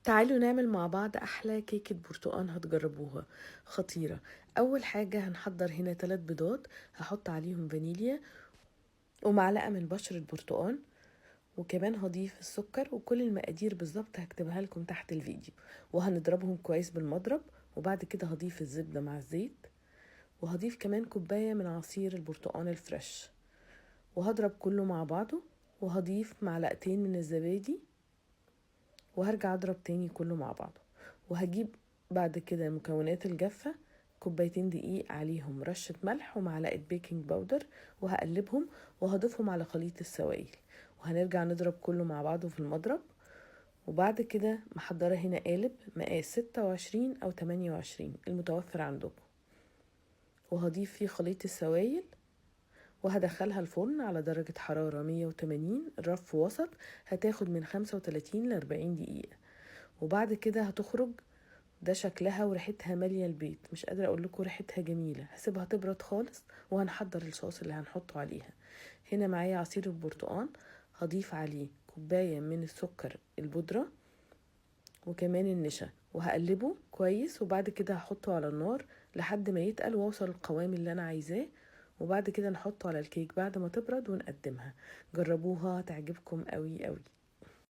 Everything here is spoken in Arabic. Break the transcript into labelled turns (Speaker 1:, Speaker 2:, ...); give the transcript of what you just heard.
Speaker 1: تعالوا نعمل مع بعض احلى كيكة برتقان هتجربوها، خطيرة. اول حاجة هنحضر هنا 3 بيضات، هحط عليهم فانيليا ومعلقة من بشرة برتقان، وكمان هضيف السكر، وكل المقادير بالظبط هكتبها لكم تحت الفيديو. وهنضربهم كويس بالمضرب، وبعد كده هضيف الزبدة مع الزيت، وهضيف كمان كوباية من عصير البرتقان الفريش، وهضرب كله مع بعضه، وهضيف معلقتين من الزبادي، وهرجع اضرب تاني كله مع بعضه. وهجيب بعد كده مكونات الجافة، كوبايتين دقيق عليهم رشة ملح ومعلقة بيكنج باودر، وهقلبهم وهضيفهم على خليط السوائل، وهنرجع نضرب كله مع بعضه في المضرب. وبعد كده محضرة هنا قالب مقاس 26 أو 28 المتوفر عندكم، وهضيف فيه خليط السوائل، وهدخلها الفرن على درجة حرارة 180 رف وسط، هتاخد من 35 ل 40 دقيقة. وبعد كده هتخرج. ده شكلها وريحتها مالية البيت، مش قادرة اقول لكم ريحتها جميلة. هسيبها تبرد خالص وهنحضر الصوص اللي هنحطه عليها. هنا معايا عصير البرتقال، هضيف عليه كوباية من السكر البودرة وكمان النشا، وهقلبه كويس. وبعد كده هحطه على النار لحد ما يتقل واوصل القوام اللي انا عايزاه. وبعد كده نحطه على الكيك بعد ما تبرد ونقدمها. جربوها هتعجبكم قوي قوي.